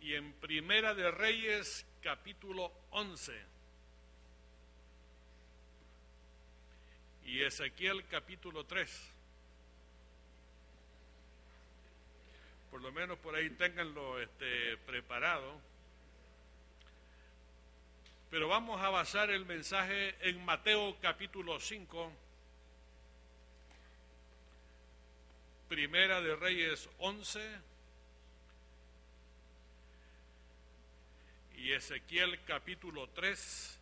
y en Primera de Reyes, capítulo 11, y Ezequiel, capítulo 3. Por lo menos por ahí ténganlo preparado. Pero vamos a basar el mensaje en Mateo, capítulo 5, Primera de Reyes 11, y Ezequiel capítulo 3.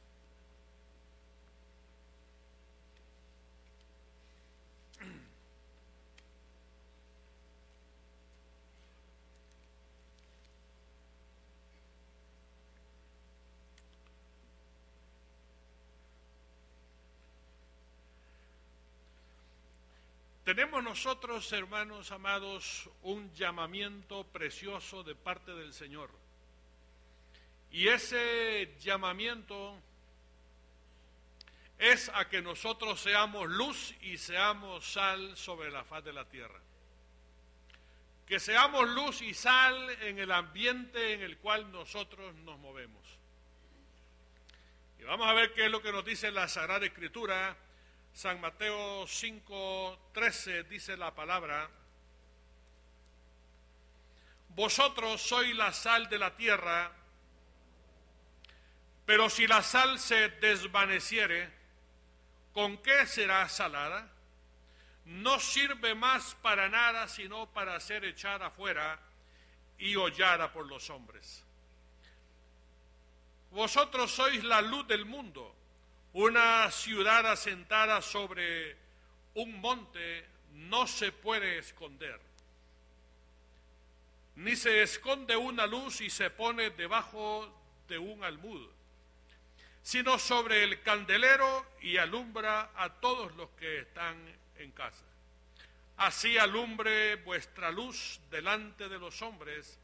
Tenemos nosotros, hermanos amados, un llamamiento precioso de parte del Señor. Y ese llamamiento es a que nosotros seamos luz y seamos sal sobre la faz de la tierra. Que seamos luz y sal en el ambiente en el cual nosotros nos movemos. Y vamos a ver qué es lo que nos dice la Sagrada Escritura. San Mateo 5:13 dice la palabra: vosotros sois la sal de la tierra, pero si la sal se desvaneciere, ¿con qué será salada? No sirve más para nada, sino para ser echada afuera y hollada por los hombres. Vosotros sois la luz del mundo. Una ciudad asentada sobre un monte no se puede esconder, ni se esconde una luz y se pone debajo de un almud, sino sobre el candelero y alumbra a todos los que están en casa. Así alumbre vuestra luz delante de los hombres,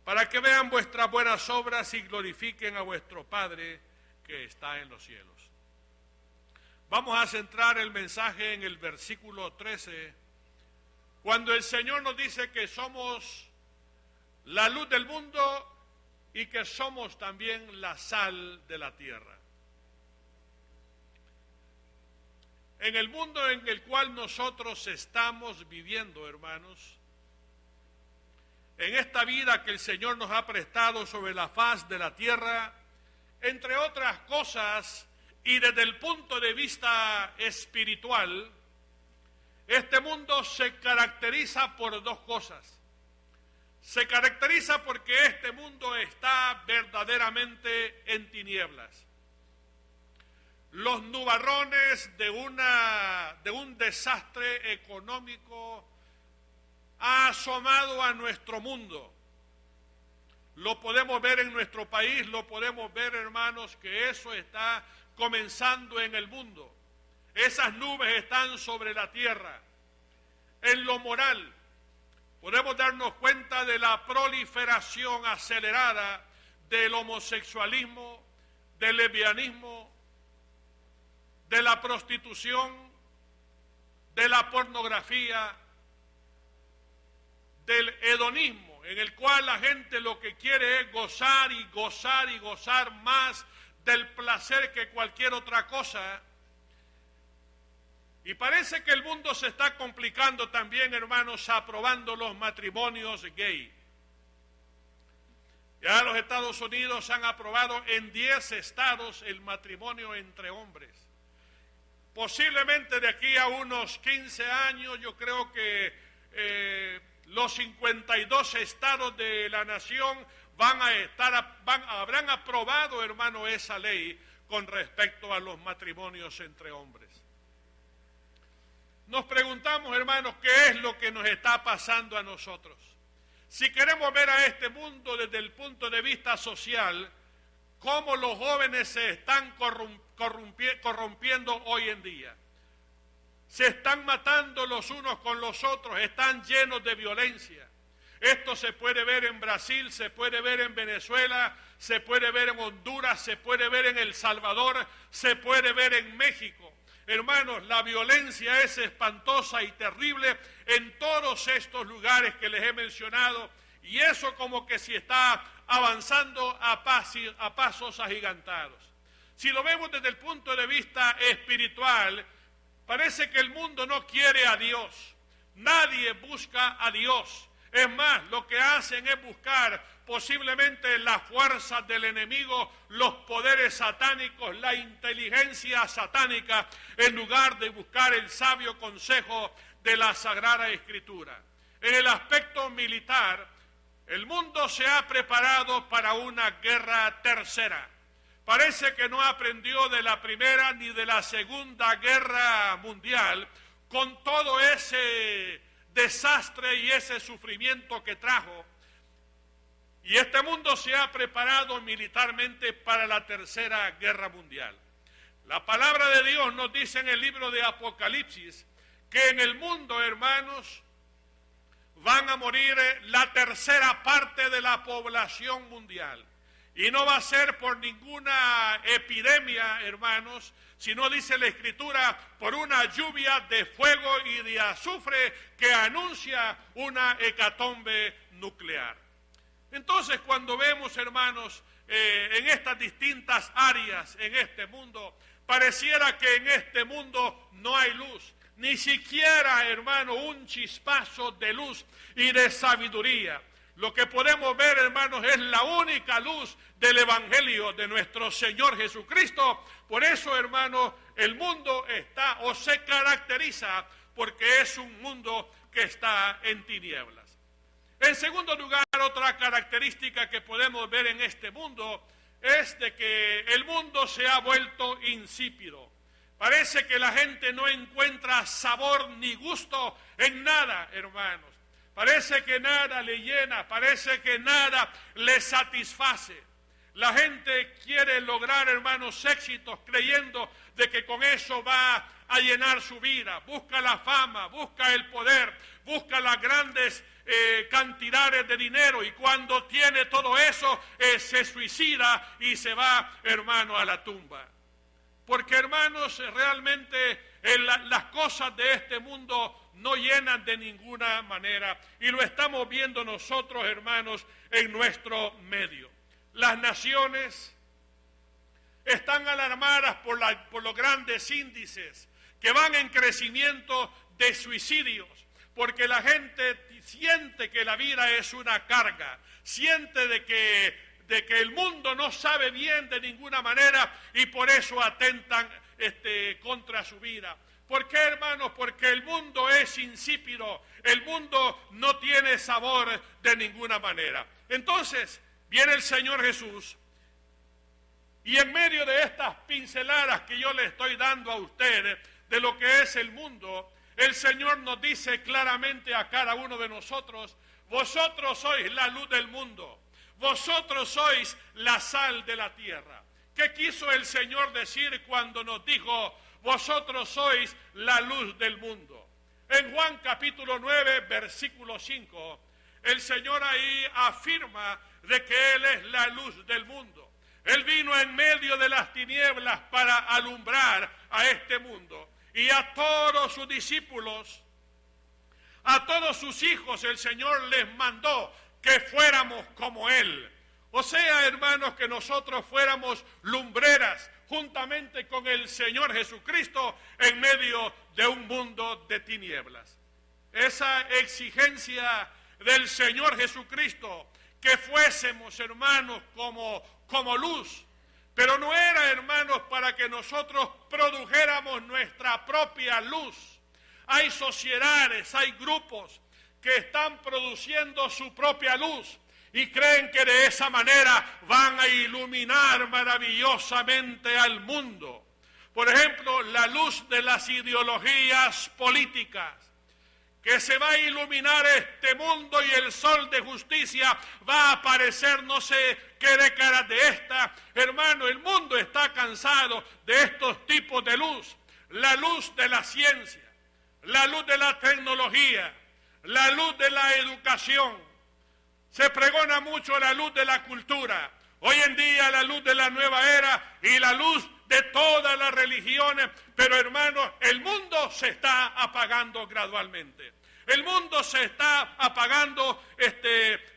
para que vean vuestras buenas obras y glorifiquen a vuestro Padre que está en los cielos. Vamos a centrar el mensaje en el versículo 13, cuando el Señor nos dice que somos la luz del mundo y que somos también la sal de la tierra. En el mundo en el cual nosotros estamos viviendo, hermanos, en esta vida que el Señor nos ha prestado sobre la faz de la tierra, entre otras cosas, y desde el punto de vista espiritual, este mundo se caracteriza por dos cosas. Se caracteriza porque este mundo está verdaderamente en tinieblas. Los nubarrones de un desastre económico ha asomado a nuestro mundo. Lo podemos ver en nuestro país, lo podemos ver, hermanos, que eso está comenzando en el mundo. Esas nubes están sobre la tierra. En lo moral, podemos darnos cuenta de la proliferación acelerada del homosexualismo, del lesbianismo, de la prostitución, de la pornografía, del hedonismo, en el cual la gente lo que quiere es gozar y gozar y gozar más del placer que cualquier otra cosa. Y parece que el mundo se está complicando también, hermanos, aprobando los matrimonios gay. Ya los Estados Unidos han aprobado en 10 estados el matrimonio entre hombres. Posiblemente de aquí a unos 15 años, yo creo que los 52 estados de la nación habrán aprobado, hermano, esa ley con respecto a los matrimonios entre hombres. Nos preguntamos, hermanos, ¿qué es lo que nos está pasando a nosotros? Si queremos ver a este mundo desde el punto de vista social, cómo los jóvenes se están corrompiendo hoy en día. Se están matando los unos con los otros, están llenos de violencia. Esto se puede ver en Brasil, se puede ver en Venezuela, se puede ver en Honduras, se puede ver en El Salvador, se puede ver en México. Hermanos, la violencia es espantosa y terrible en todos estos lugares que les he mencionado, y eso como que si está avanzando a pasos agigantados. Si lo vemos desde el punto de vista espiritual, parece que el mundo no quiere a Dios. Nadie busca a Dios. Es más, lo que hacen es buscar posiblemente las fuerzas del enemigo, los poderes satánicos, la inteligencia satánica, en lugar de buscar el sabio consejo de la Sagrada Escritura. En el aspecto militar, el mundo se ha preparado para una guerra tercera. Parece que no aprendió de la Primera ni de la Segunda Guerra Mundial, con todo ese desastre y ese sufrimiento que trajo. Y este mundo se ha preparado militarmente para la Tercera Guerra Mundial. La palabra de Dios nos dice en el libro de Apocalipsis que en el mundo, hermanos, van a morir la tercera parte de la población mundial. Y no va a ser por ninguna epidemia, hermanos, sino, dice la Escritura, por una lluvia de fuego y de azufre que anuncia una hecatombe nuclear. Entonces, cuando vemos, hermanos, en estas distintas áreas en este mundo, pareciera que en este mundo no hay luz. Ni siquiera, hermano, un chispazo de luz y de sabiduría. Lo que podemos ver, hermanos, es la única luz del Evangelio de nuestro Señor Jesucristo. Por eso, hermanos, el mundo está o se caracteriza porque es un mundo que está en tinieblas. En segundo lugar, otra característica que podemos ver en este mundo es de que el mundo se ha vuelto insípido. Parece que la gente no encuentra sabor ni gusto en nada, hermanos. Parece que nada le llena, parece que nada le satisface. La gente quiere lograr, hermanos, éxitos creyendo de que con eso va a llenar su vida. Busca la fama, busca el poder, busca las grandes cantidades de dinero, y cuando tiene todo eso se suicida y se va, hermano, a la tumba. Porque, hermanos, realmente las cosas de este mundo no llenan de ninguna manera, y lo estamos viendo nosotros, hermanos, en nuestro medio. Las naciones están alarmadas por los grandes índices que van en crecimiento de suicidios, porque la gente siente que la vida es una carga, siente de que el mundo no sabe bien de ninguna manera, y por eso atentan contra su vida. ¿Por qué, hermanos? Porque el mundo es insípido, el mundo no tiene sabor de ninguna manera. Entonces, viene el Señor Jesús, y en medio de estas pinceladas que yo le estoy dando a ustedes de lo que es el mundo, el Señor nos dice claramente a cada uno de nosotros: vosotros sois la luz del mundo, vosotros sois la sal de la tierra. ¿Qué quiso el Señor decir cuando nos dijo: vosotros sois la luz del mundo? En Juan capítulo 9, versículo 5, el Señor ahí afirma de que Él es la luz del mundo. Él vino en medio de las tinieblas para alumbrar a este mundo. Y a todos sus discípulos, a todos sus hijos, el Señor les mandó que fuéramos como Él. O sea, hermanos, que nosotros fuéramos lumbreras juntamente con el Señor Jesucristo en medio de un mundo de tinieblas. Esa exigencia del Señor Jesucristo, que fuésemos, hermanos, como luz, pero no era, hermanos, para que nosotros produjéramos nuestra propia luz. Hay sociedades, hay grupos que están produciendo su propia luz y creen que de esa manera van a iluminar maravillosamente al mundo. Por ejemplo, la luz de las ideologías políticas, que se va a iluminar este mundo y el sol de justicia va a aparecer no sé qué décadas de esta. Hermano, el mundo está cansado de estos tipos de luz. La luz de la ciencia, la luz de la tecnología, la luz de la educación. Se pregona mucho la luz de la cultura. Hoy en día la luz de la nueva era y la luz de todas las religiones, pero hermanos, el mundo se está apagando gradualmente. El mundo se está apagando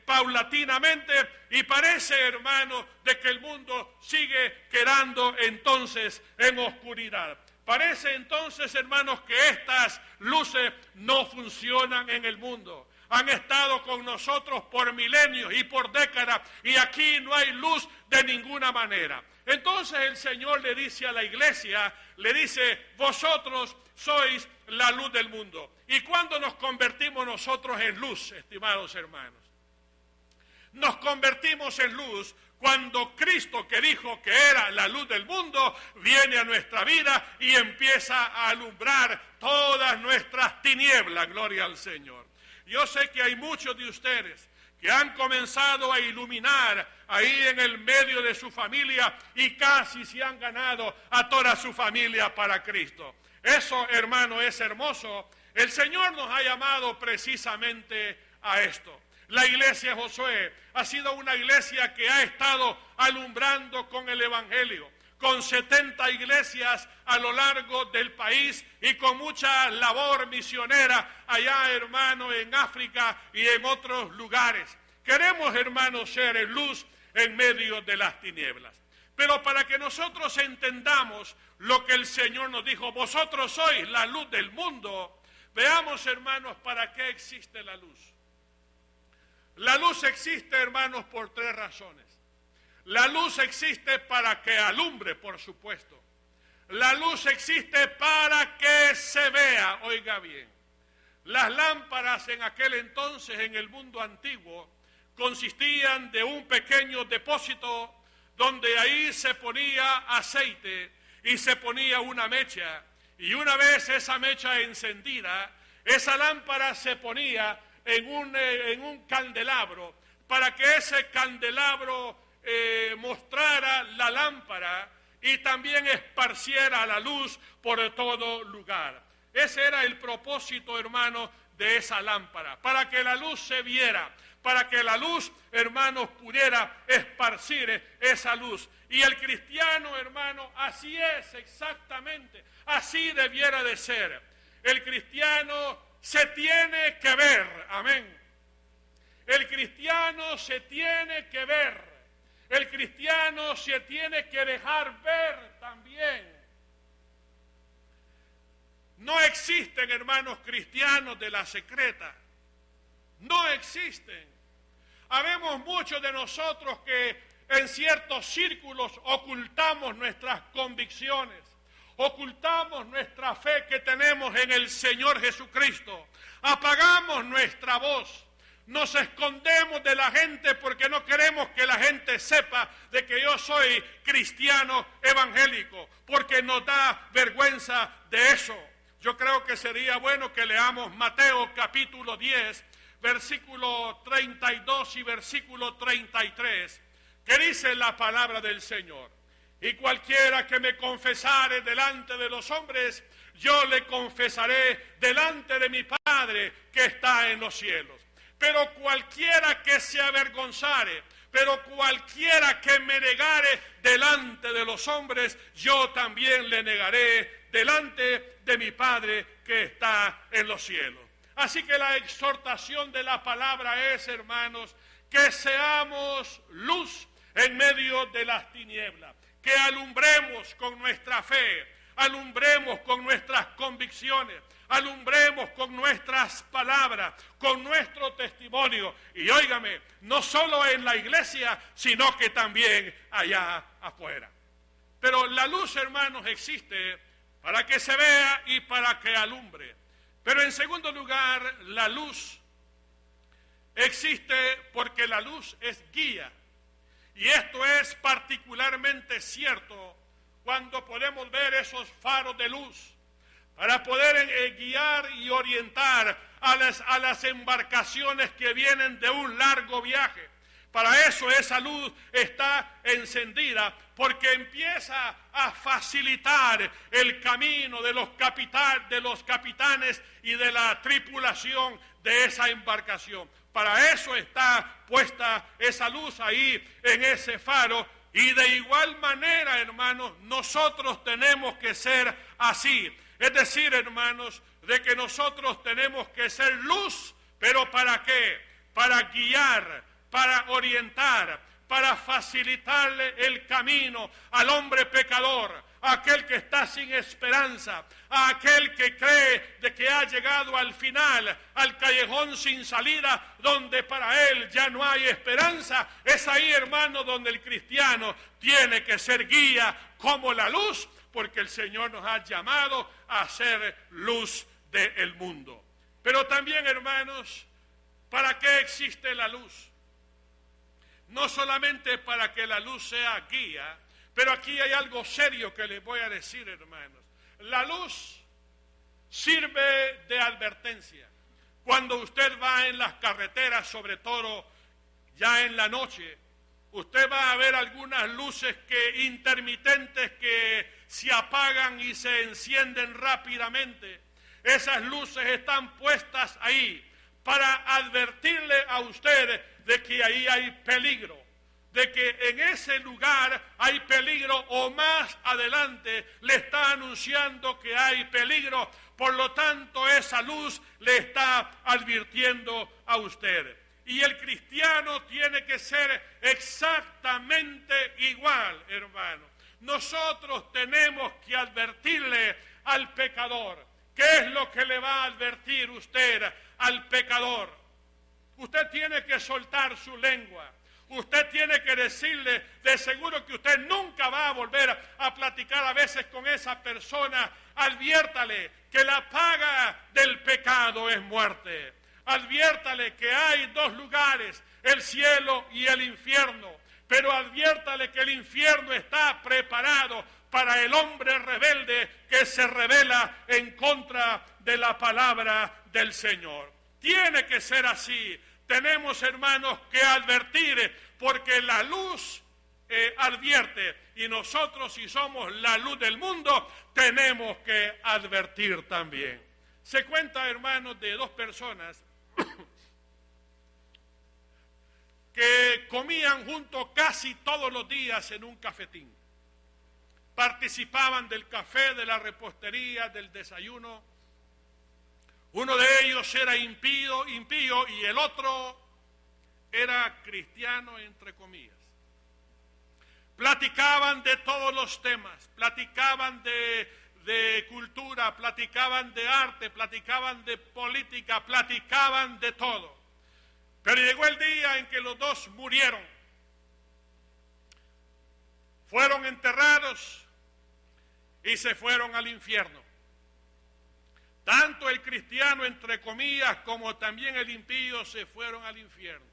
paulatinamente y parece, hermanos, de que el mundo sigue quedando entonces en oscuridad. Parece entonces, hermanos, que estas luces no funcionan en el mundo. Han estado con nosotros por milenios y por décadas y aquí no hay luz de ninguna manera. Entonces el Señor le dice a la iglesia, le dice, vosotros sois la luz del mundo. ¿Y cuándo nos convertimos nosotros en luz, estimados hermanos? Nos convertimos en luz cuando Cristo, que dijo que era la luz del mundo, viene a nuestra vida y empieza a alumbrar todas nuestras tinieblas. Gloria al Señor. Yo sé que hay muchos de ustedes que han comenzado a iluminar ahí en el medio de su familia y casi se han ganado a toda su familia para Cristo. Eso, hermano, es hermoso. El Señor nos ha llamado precisamente a esto. La iglesia Josué ha sido una iglesia que ha estado alumbrando con el Evangelio, con 70 iglesias a lo largo del país y con mucha labor misionera allá, hermano, en África y en otros lugares. Queremos, hermanos, ser luz en medio de las tinieblas. Pero para que nosotros entendamos lo que el Señor nos dijo, vosotros sois la luz del mundo, veamos, hermanos, para qué existe la luz. La luz existe, hermanos, por 3 razones. La luz existe para que alumbre, por supuesto. La luz existe para que se vea, oiga bien. Las lámparas en aquel entonces, en el mundo antiguo, consistían de un pequeño depósito donde ahí se ponía aceite y se ponía una mecha. Y una vez esa mecha encendida, esa lámpara se ponía en un candelabro para que ese candelabro mostrara la lámpara y también esparciera la luz por todo lugar. Ese era el propósito, hermano, de esa lámpara, para que la luz se viera, para que la luz, hermanos, pudiera esparcir esa luz. Y el cristiano, hermano, así es exactamente, así debiera de ser. El cristiano se tiene que ver, amén. El cristiano se tiene que ver. El cristiano se tiene que dejar ver también. No existen, hermanos, cristianos de la secreta. No existen. Habemos muchos de nosotros que en ciertos círculos ocultamos nuestras convicciones, ocultamos nuestra fe que tenemos en el Señor Jesucristo, apagamos nuestra voz, nos escondemos de la gente porque no queremos que la gente sepa de que yo soy cristiano evangélico, porque nos da vergüenza de eso. Yo creo que sería bueno que leamos Mateo capítulo 10, versículo 32 y versículo 33, que dice la palabra del Señor. Y cualquiera que me confesare delante de los hombres, yo le confesaré delante de mi Padre que está en los cielos. Pero cualquiera que se avergonzare, pero cualquiera que me negare delante de los hombres, yo también le negaré delante de mi Padre que está en los cielos. Así que la exhortación de la palabra es, hermanos, que seamos luz en medio de las tinieblas, que alumbremos con nuestra fe, alumbremos con nuestras convicciones, alumbremos con nuestras palabras, con nuestro testimonio. Y óigame, no solo en la iglesia, sino que también allá afuera. Pero la luz, hermanos, existe para que se vea y para que alumbre. Pero en segundo lugar, la luz existe porque la luz es guía. Y esto es particularmente cierto cuando podemos ver esos faros de luz para poder guiar y orientar a las embarcaciones que vienen de un largo viaje. Para eso esa luz está encendida, porque empieza a facilitar el camino de los capitanes y de la tripulación de esa embarcación. Para eso está puesta esa luz ahí en ese faro. Y de igual manera, hermanos, nosotros tenemos que ser así. Es decir, hermanos, de que nosotros tenemos que ser luz, pero ¿para qué? Para guiar, para orientar, para facilitarle el camino al hombre pecador, a aquel que está sin esperanza, a aquel que cree de que ha llegado al final, al callejón sin salida, donde para él ya no hay esperanza. Es ahí, hermano, donde el cristiano tiene que ser guía como la luz, porque el Señor nos ha llamado a ser luz del mundo. Pero también, hermanos, ¿para qué existe la luz? No solamente para que la luz sea guía, pero aquí hay algo serio que les voy a decir, hermanos. La luz sirve de advertencia. Cuando usted va en las carreteras, sobre todo ya en la noche, usted va a ver algunas luces intermitentes que se apagan y se encienden rápidamente. Esas luces están puestas ahí para advertirle a usted de que ahí hay peligro, de que en ese lugar hay peligro, o más adelante le está anunciando que hay peligro. Por lo tanto, esa luz le está advirtiendo a usted. Y el cristiano tiene que ser exactamente igual, hermano. Nosotros tenemos que advertirle al pecador. ¿Qué es lo que le va a advertir usted al pecador? Usted tiene que soltar su lengua. Usted tiene que decirle, de seguro que usted nunca va a volver a platicar a veces con esa persona. Adviértale que la paga del pecado es muerte. Adviértale que hay dos lugares, el cielo y el infierno. Pero adviértale que el infierno está preparado para el hombre rebelde que se rebela en contra de la palabra del Señor. Tiene que ser así. Tenemos, hermanos, que advertir, porque la luz advierte, y nosotros, si somos la luz del mundo, tenemos que advertir también. Se cuenta, hermanos, de dos personas que comían juntos casi todos los días en un cafetín. Participaban del café, de la repostería, del desayuno. Uno de ellos era impío y el otro era cristiano, entre comillas. Platicaban de todos los temas, platicaban de cultura, platicaban de arte, platicaban de política, platicaban de todo. Pero llegó el día en que los dos murieron. Fueron enterrados y se fueron al infierno. Tanto el cristiano, entre comillas, como también el impío se fueron al infierno.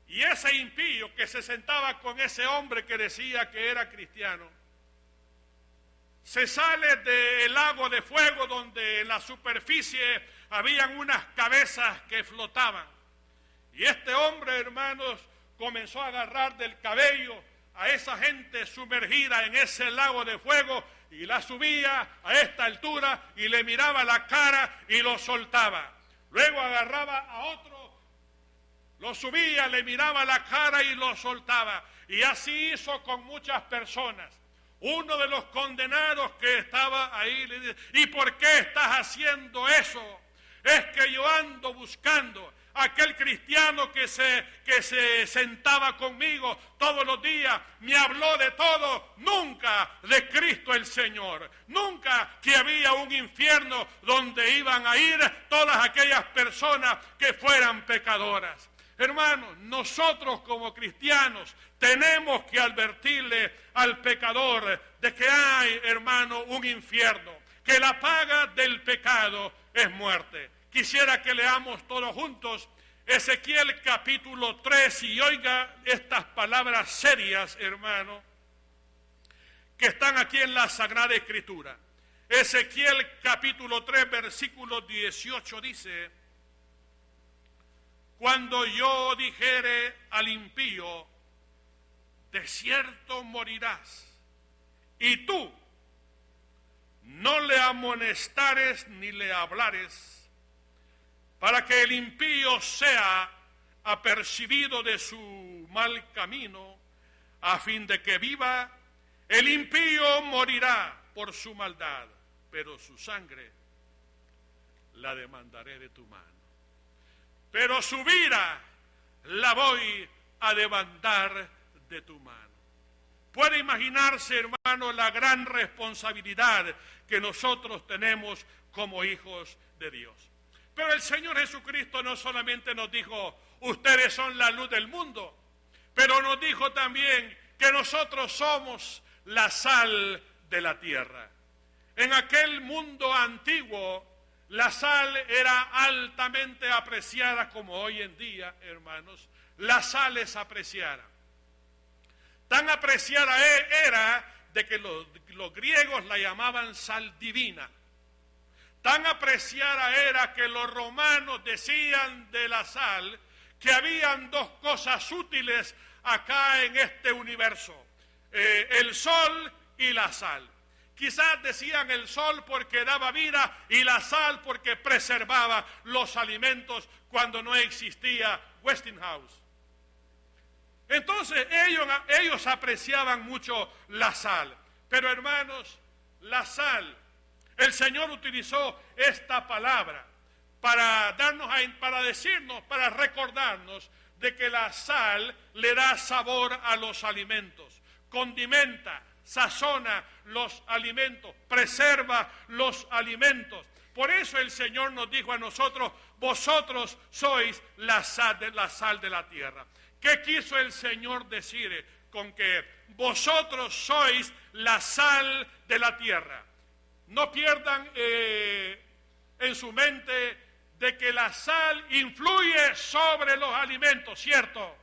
Y ese impío que se sentaba con ese hombre que decía que era cristiano, se sale del lago de fuego donde en la superficie habían unas cabezas que flotaban. Y este hombre, hermanos, comenzó a agarrar del cabello a esa gente sumergida en ese lago de fuego y la subía a esta altura y le miraba la cara y lo soltaba. Luego agarraba a otro, lo subía, le miraba la cara y lo soltaba. Y así hizo con muchas personas. Uno de los condenados que estaba ahí le dice: ¿y por qué estás haciendo eso? Es que yo ando buscando aquel cristiano que se sentaba conmigo todos los días, me habló de todo, nunca de Cristo el Señor, nunca que había un infierno donde iban a ir todas aquellas personas que fueran pecadoras. Hermanos, nosotros como cristianos tenemos que advertirle al pecador de que hay, hermano, un infierno, que la paga del pecado es muerte. Quisiera que leamos todos juntos Ezequiel capítulo 3 y oiga estas palabras serias, hermano, que están aquí en la Sagrada Escritura. Ezequiel capítulo 3, versículo 18 dice: cuando yo dijere al impío, de cierto morirás, y tú no le amonestares ni le hablares, para que el impío sea apercibido de su mal camino, a fin de que viva, el impío morirá por su maldad, pero su sangre la demandaré de tu mano. Pero su vida la voy a demandar de tu mano. Puede imaginarse, hermano, la gran responsabilidad que nosotros tenemos como hijos de Dios. Pero el Señor Jesucristo no solamente nos dijo, ustedes son la luz del mundo, pero nos dijo también que nosotros somos la sal de la tierra. En aquel mundo antiguo, la sal era altamente apreciada como hoy en día, hermanos. La sal es apreciada. Tan apreciada era de que los griegos la llamaban sal divina. Tan apreciada era que los romanos decían de la sal que habían dos cosas útiles acá en este universo, el sol y la sal. Quizás decían el sol porque daba vida y la sal porque preservaba los alimentos cuando no existía Westinghouse. Entonces ellos apreciaban mucho la sal. Pero hermanos, la sal, el Señor utilizó esta palabra para decirnos, para recordarnos de que la sal le da sabor a los alimentos, condimenta, sazona los alimentos, preserva los alimentos. Por eso el Señor nos dijo a nosotros, vosotros sois la sal de la tierra. ¿Qué quiso el Señor decir con que vosotros sois la sal de la tierra? No pierdan en su mente de que la sal influye sobre los alimentos, ¿cierto?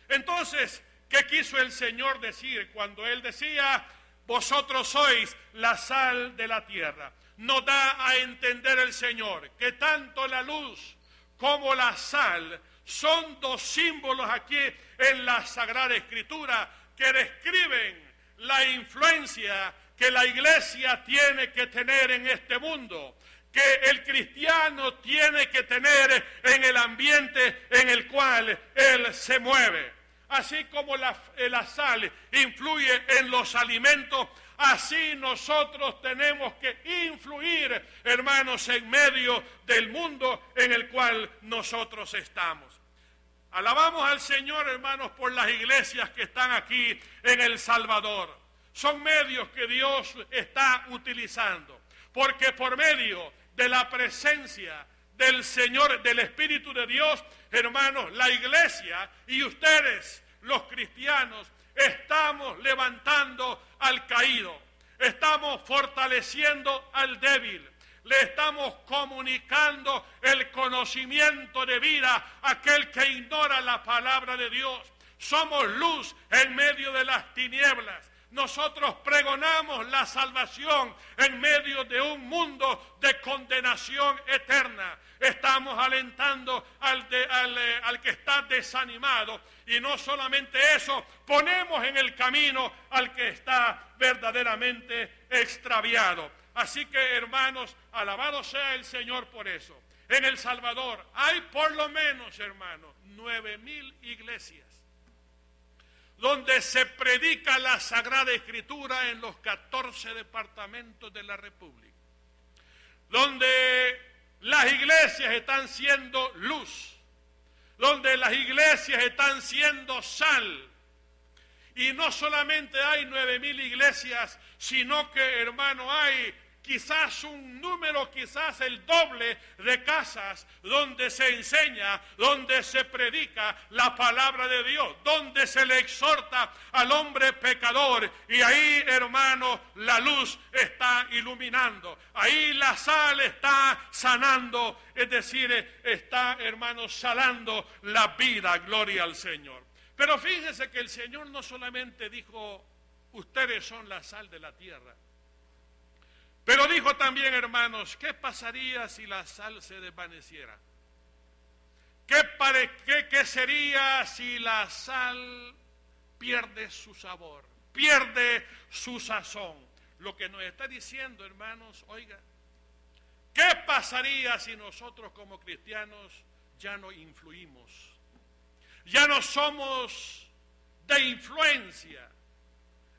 Entonces, ¿qué quiso el Señor decir cuando Él decía, vosotros sois la sal de la tierra? Nos da a entender el Señor que tanto la luz como la sal son dos símbolos aquí en la Sagrada Escritura que describen la influencia que la iglesia tiene que tener en este mundo, que el cristiano tiene que tener en el ambiente en el cual él se mueve. Así como la sal influye en los alimentos, así nosotros tenemos que influir, hermanos, en medio del mundo en el cual nosotros estamos. Alabamos al Señor, hermanos, por las iglesias que están aquí en El Salvador. Son medios que Dios está utilizando, porque por medio de la presencia del Señor, del Espíritu de Dios, hermanos, la iglesia y ustedes, los cristianos, estamos levantando al caído, estamos fortaleciendo al débil, le estamos comunicando el conocimiento de vida a aquel que ignora la palabra de Dios. Somos luz en medio de las tinieblas. Nosotros pregonamos la salvación en medio de un mundo de condenación eterna. Estamos alentando al que está desanimado. Y no solamente eso, ponemos en el camino al que está verdaderamente extraviado. Así que, hermanos, alabado sea el Señor por eso. En El Salvador hay por lo menos, hermanos, 9,000 iglesias donde se predica la Sagrada Escritura en los 14 departamentos de la República, donde las iglesias están siendo luz, donde las iglesias están siendo sal. Y no solamente hay 9,000 iglesias, sino que, hermano, hay quizás un número, quizás el doble de casas donde se enseña, donde se predica la palabra de Dios, donde se le exhorta al hombre pecador. Y ahí, hermano, la luz está iluminando. Ahí la sal está sanando, es decir, está, hermano, salando la vida. Gloria al Señor. Pero fíjense que el Señor no solamente dijo, ustedes son la sal de la tierra, pero dijo también, hermanos, ¿qué pasaría si la sal se desvaneciera? ¿Qué sería si la sal pierde su sabor, pierde su sazón? Lo que nos está diciendo, hermanos, oiga, ¿qué pasaría si nosotros como cristianos ya no influimos? Ya no somos de influencia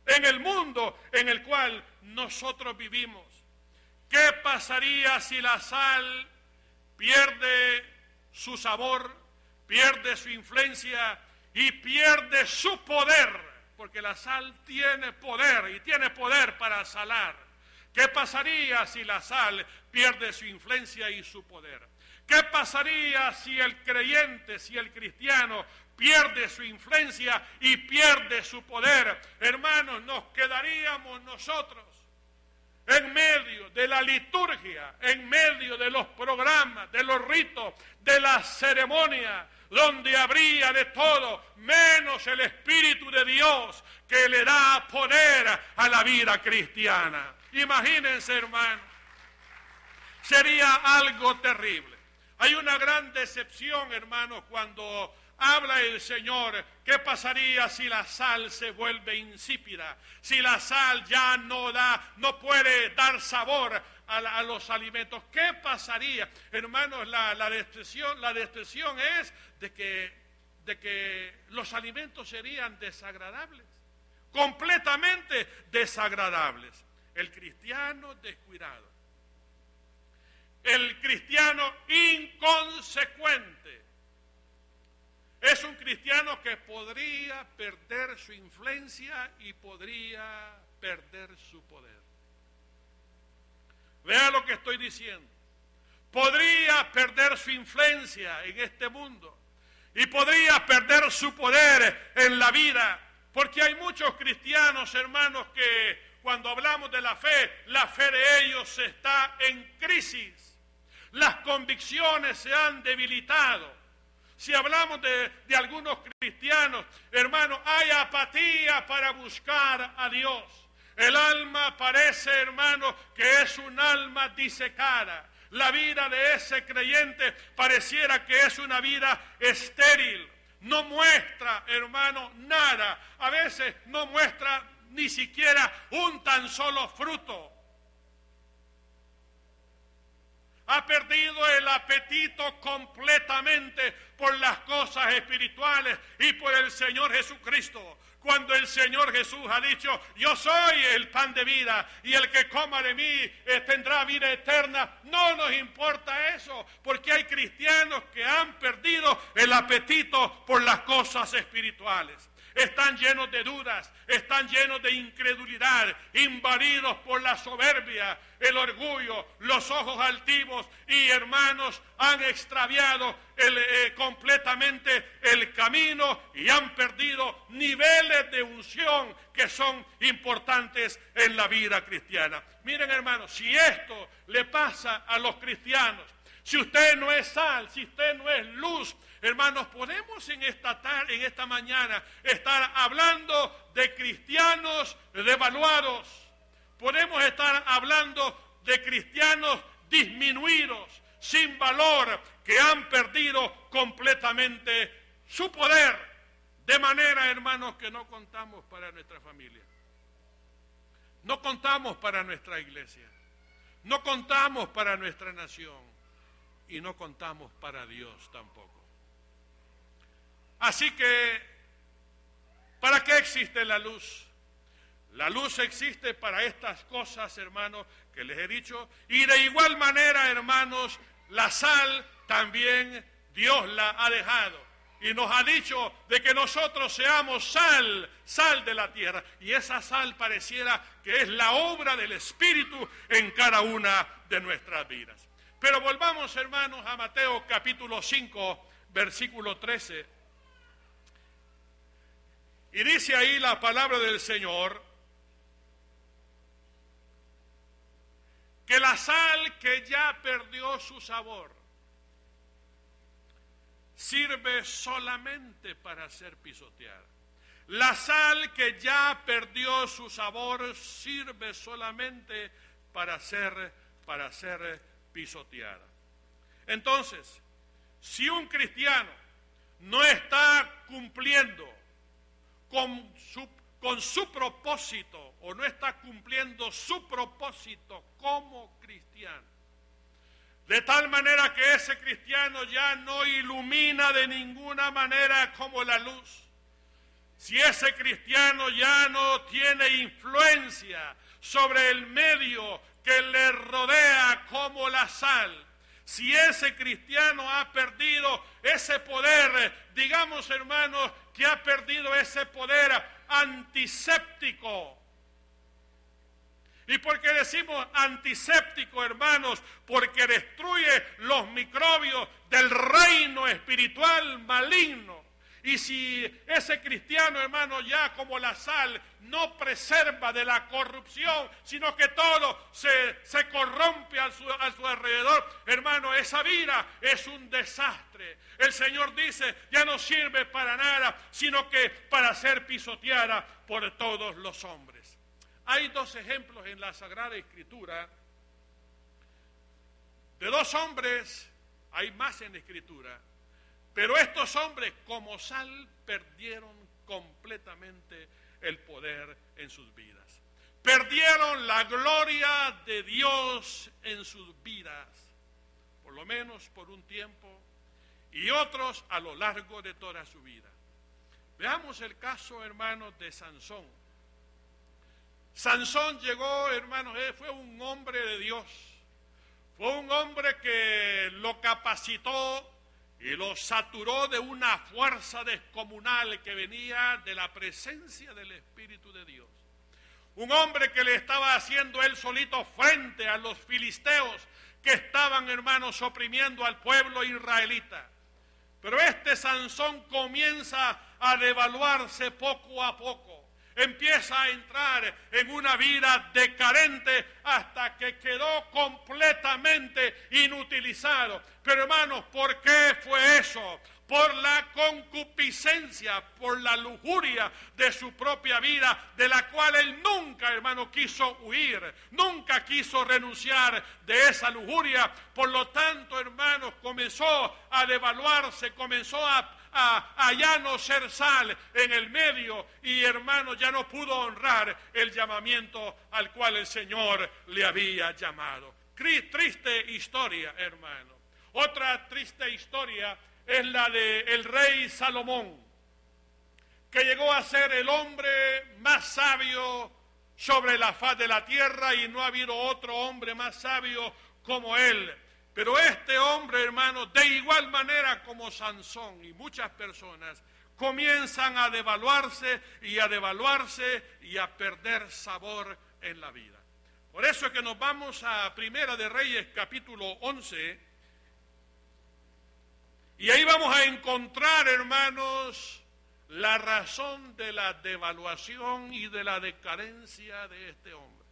en el mundo en el cual nosotros vivimos. ¿Qué pasaría si la sal pierde su sabor, pierde su influencia y pierde su poder? Porque la sal tiene poder y tiene poder para salar. ¿Qué pasaría si la sal pierde su influencia y su poder? ¿Qué pasaría si el creyente, si el cristiano pierde su influencia y pierde su poder? Hermanos, nos quedaríamos nosotros en medio de la liturgia, en medio de los programas, de los ritos, de las ceremonias, donde habría de todo, menos el Espíritu de Dios que le da poder a la vida cristiana. Imagínense, hermanos, sería algo terrible. Hay una gran decepción, hermanos, cuando habla el Señor. ¿Qué pasaría si la sal se vuelve insípida? Si la sal ya no puede dar sabor a los alimentos. ¿Qué pasaría? Hermanos, la destrucción es de que los alimentos serían desagradables, completamente desagradables. El cristiano descuidado, el cristiano inconsecuente, es un cristiano que podría perder su influencia y podría perder su poder. Vea lo que estoy diciendo. Podría perder su influencia en este mundo y podría perder su poder en la vida, porque hay muchos cristianos, hermanos, que cuando hablamos de la fe de ellos está en crisis. Las convicciones se han debilitado. Si hablamos de algunos cristianos, hermanos, hay apatía para buscar a Dios. El alma parece, hermano, que es un alma disecada. La vida de ese creyente pareciera que es una vida estéril. No muestra, hermano, nada. A veces no muestra ni siquiera un tan solo fruto. Ha perdido el apetito completamente por las cosas espirituales y por el Señor Jesucristo. Cuando el Señor Jesús ha dicho, yo soy el pan de vida y el que coma de mí tendrá vida eterna, no nos importa eso, porque hay cristianos que han perdido el apetito por las cosas espirituales. Están llenos de dudas, están llenos de incredulidad, invadidos por la soberbia, el orgullo, los ojos altivos y, hermanos, han extraviado completamente el camino y han perdido niveles de unción que son importantes en la vida cristiana. Miren, hermanos, si esto le pasa a los cristianos, si usted no es sal, si usted no es luz, hermanos, podemos en esta mañana estar hablando de cristianos devaluados. Podemos estar hablando de cristianos disminuidos, sin valor, que han perdido completamente su poder. De manera, hermanos, que no contamos para nuestra familia. No contamos para nuestra iglesia. No contamos para nuestra nación. Y no contamos para Dios tampoco. Así que, ¿para qué existe la luz? La luz existe para estas cosas, hermanos, que les he dicho. Y de igual manera, hermanos, la sal también Dios la ha dejado. Y nos ha dicho de que nosotros seamos sal de la tierra. Y esa sal pareciera que es la obra del Espíritu en cada una de nuestras vidas. Pero volvamos, hermanos, a Mateo capítulo 5, versículo 13. Y dice ahí la palabra del Señor, que la sal que ya perdió su sabor sirve solamente para ser pisoteada. La sal que ya perdió su sabor sirve solamente para ser pisoteada. Entonces, si un cristiano no está cumpliendo con su propósito o no está cumpliendo su propósito como cristiano, de tal manera que ese cristiano ya no ilumina de ninguna manera como la luz, si ese cristiano ya no tiene influencia sobre el medio que le rodea como la sal. Si ese cristiano ha perdido ese poder, digamos, hermanos, que ha perdido ese poder antiséptico. ¿Y por qué decimos antiséptico, hermanos? Porque destruye los microbios del reino espiritual maligno. Y si ese cristiano, hermano, ya como la sal, no preserva de la corrupción, sino que todo se corrompe a su alrededor, hermano, esa vida es un desastre. El Señor dice, ya no sirve para nada, sino que para ser pisoteada por todos los hombres. Hay dos ejemplos en la Sagrada Escritura de dos hombres, hay más en la Escritura, pero estos hombres, como sal, perdieron completamente el poder en sus vidas. Perdieron la gloria de Dios en sus vidas, por lo menos por un tiempo, y otros a lo largo de toda su vida. Veamos el caso, hermanos, de Sansón. Sansón llegó, hermanos, fue un hombre de Dios. Fue un hombre que lo capacitó y lo saturó de una fuerza descomunal que venía de la presencia del Espíritu de Dios. Un hombre que le estaba haciendo él solito frente a los filisteos que estaban, hermanos, oprimiendo al pueblo israelita. Pero este Sansón comienza a devaluarse poco a poco. Empieza a entrar en una vida decadente hasta que quedó completamente inutilizado. Pero hermanos, ¿por qué fue eso? Por la concupiscencia, por la lujuria de su propia vida, de la cual él nunca, hermano, quiso huir, nunca quiso renunciar de esa lujuria. Por lo tanto, hermanos, comenzó a devaluarse, comenzó a ya no ser sal en el medio y, hermano, ya no pudo honrar el llamamiento al cual el Señor le había llamado. Triste historia, hermano. Otra triste historia es la del rey Salomón, que llegó a ser el hombre más sabio sobre la faz de la tierra y no ha habido otro hombre más sabio como él. Pero este hombre, hermano, de igual manera como Sansón y muchas personas, comienzan a devaluarse y a perder sabor en la vida. Por eso es que nos vamos a Primera de Reyes, capítulo 11, y ahí vamos a encontrar, hermanos, la razón de la devaluación y de la decadencia de este hombre.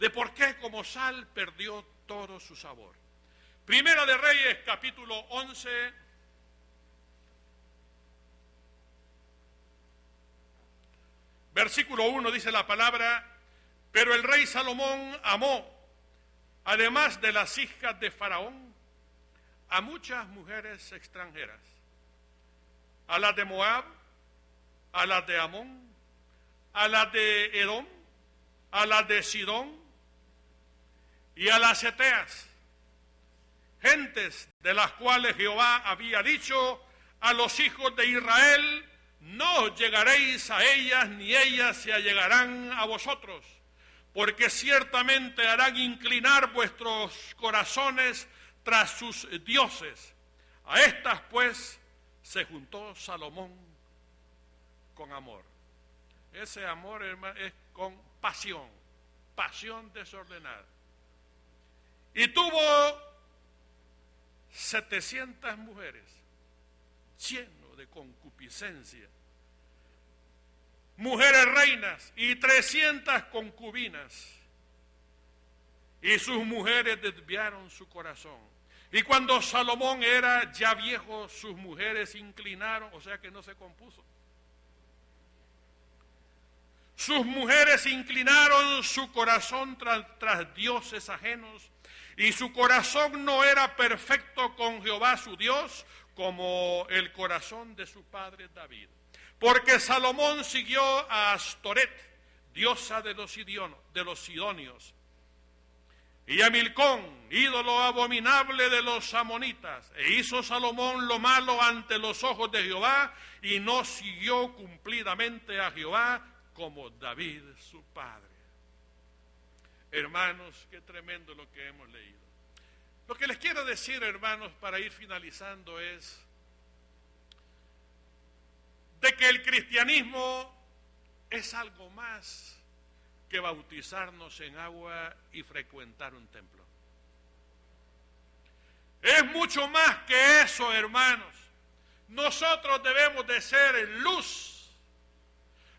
De por qué como sal perdió todo su sabor. Primera de Reyes, capítulo 11, versículo 1, dice la palabra: pero el rey Salomón amó, además de las hijas de Faraón, a muchas mujeres extranjeras, a las de Moab, a las de Amón, a las de Edom, a las de Sidón y a las heteas, gentes de las cuales Jehová había dicho a los hijos de Israel: no llegaréis a ellas, ni ellas se allegarán a vosotros, porque ciertamente harán inclinar vuestros corazones tras sus dioses. A estas, pues, se juntó Salomón con amor. Ese amor, hermano, es con pasión desordenada. Y tuvo 700 mujeres, lleno de concupiscencia, mujeres reinas y 300 concubinas, y sus mujeres desviaron su corazón. Y cuando Salomón era ya viejo, sus mujeres inclinaron, o sea que no se compuso. Sus mujeres inclinaron su corazón tras dioses ajenos, y su corazón no era perfecto con Jehová su Dios, como el corazón de su padre David. Porque Salomón siguió a Astoret, diosa de los sidonios, y a Milcón, ídolo abominable de los amonitas. E hizo Salomón lo malo ante los ojos de Jehová, y no siguió cumplidamente a Jehová como David su padre. Hermanos, qué tremendo lo que hemos leído. Lo que les quiero decir, hermanos, para ir finalizando es de que el cristianismo es algo más que bautizarnos en agua y frecuentar un templo. Es mucho más que eso, hermanos. Nosotros debemos de ser luz.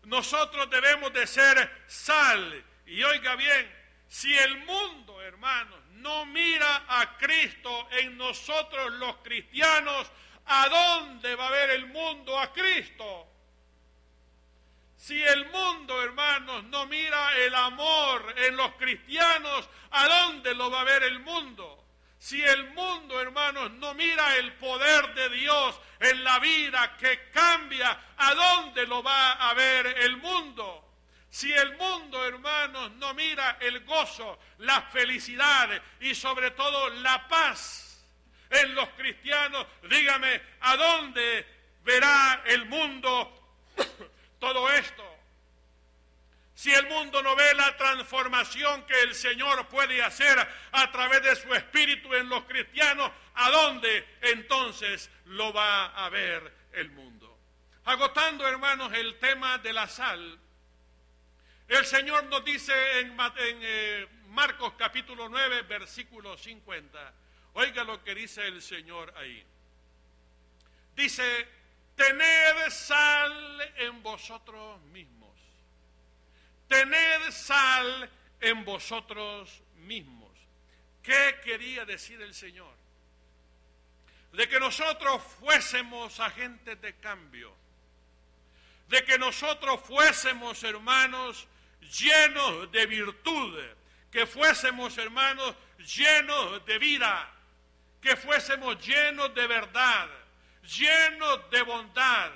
Nosotros debemos de ser sal. Y oiga bien, si el mundo, hermanos, no mira a Cristo en nosotros los cristianos, ¿a dónde va a ver el mundo a Cristo? Si el mundo, hermanos, no mira el amor en los cristianos, ¿a dónde lo va a ver el mundo? Si el mundo, hermanos, no mira el poder de Dios en la vida que cambia, ¿a dónde lo va a ver el mundo? Si el mundo, hermanos, no mira el gozo, la felicidad y sobre todo la paz en los cristianos, dígame, ¿a dónde verá el mundo todo esto? Si el mundo no ve la transformación que el Señor puede hacer a través de su Espíritu en los cristianos, ¿a dónde entonces lo va a ver el mundo? Agotando, hermanos, el tema de la sal, el Señor nos dice en Marcos capítulo 9, versículo 50. Oiga lo que dice el Señor ahí. Dice, tened sal en vosotros mismos. Tened sal en vosotros mismos. ¿Qué quería decir el Señor? De que nosotros fuésemos agentes de cambio. De que nosotros fuésemos, hermanos, llenos de virtud. Que fuésemos, hermanos, llenos de vida. Que fuésemos llenos de verdad. Llenos de bondad.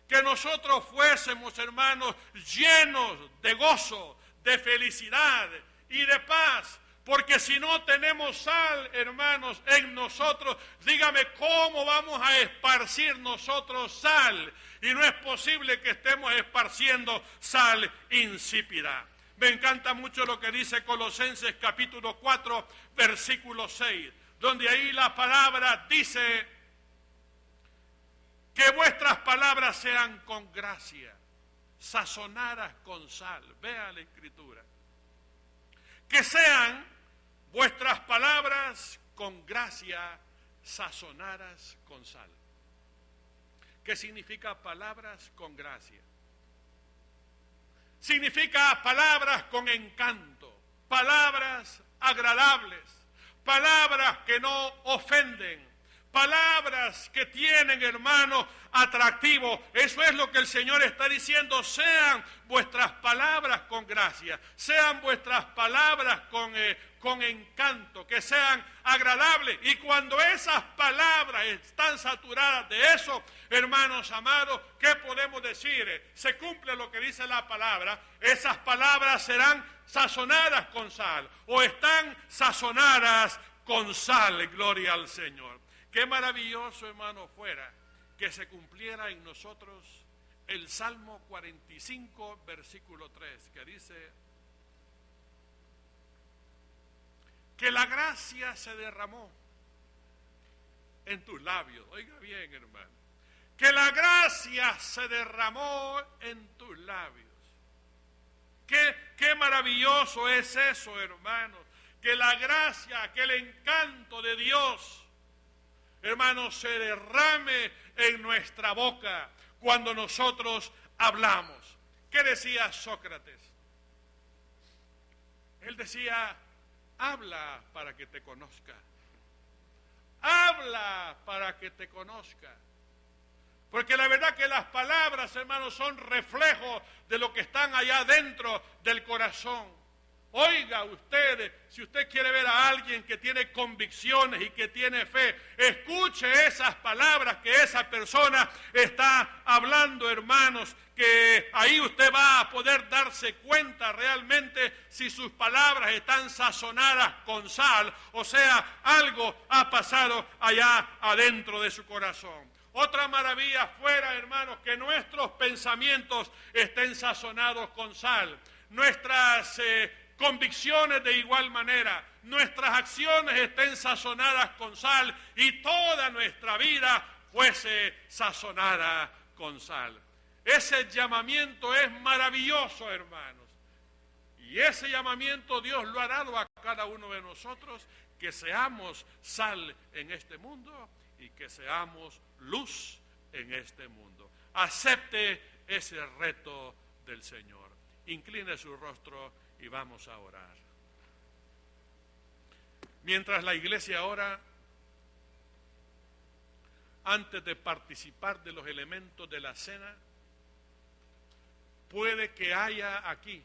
Que nosotros fuésemos, hermanos, llenos de gozo, de felicidad y de paz. Porque si no tenemos sal, hermanos, en nosotros, dígame, ¿cómo vamos a esparcir nosotros sal? Y no es posible que estemos esparciendo sal insípida. Me encanta mucho lo que dice Colosenses capítulo 4, versículo 6, donde ahí la palabra dice que vuestras palabras sean con gracia, sazonadas con sal. Vea la Escritura. Que sean vuestras palabras con gracia, sazonadas con sal. ¿Qué significa palabras con gracia? Significa palabras con encanto, palabras agradables, palabras que no ofenden, palabras que tienen, hermanos, atractivo. Eso es lo que el Señor está diciendo. Sean vuestras palabras con gracia, sean vuestras palabras con encanto, que sean agradables. Y cuando esas palabras están saturadas de eso, hermanos amados, ¿qué podemos decir? Se cumple lo que dice la palabra. Esas palabras serán sazonadas con sal, o están sazonadas con sal. Gloria al Señor. Qué maravilloso, hermano, fuera que se cumpliera en nosotros el Salmo 45, versículo 3, que dice que la gracia se derramó en tus labios. Oiga bien, hermano, que la gracia se derramó en tus labios. Qué maravilloso es eso, hermanos, que la gracia, que el encanto de Dios, hermanos, se derrame en nuestra boca cuando nosotros hablamos. ¿Qué decía Sócrates? Él decía, habla para que te conozca. Habla para que te conozca. Porque la verdad que las palabras, hermanos, son reflejos de lo que están allá dentro del corazón. Oiga usted, si usted quiere ver a alguien que tiene convicciones y que tiene fe, escuche esas palabras que esa persona está hablando, hermanos, que ahí usted va a poder darse cuenta realmente si sus palabras están sazonadas con sal, o sea, algo ha pasado allá adentro de su corazón. Otra maravilla fuera, hermanos, que nuestros pensamientos estén sazonados con sal, nuestras convicciones de igual manera, nuestras acciones estén sazonadas con sal y toda nuestra vida fuese sazonada con sal. Ese llamamiento es maravilloso, hermanos. Y ese llamamiento Dios lo ha dado a cada uno de nosotros, que seamos sal en este mundo y que seamos luz en este mundo. Acepte ese reto del Señor. Incline su rostro y vamos a orar. Mientras la iglesia ora, antes de participar de los elementos de la cena, puede que haya aquí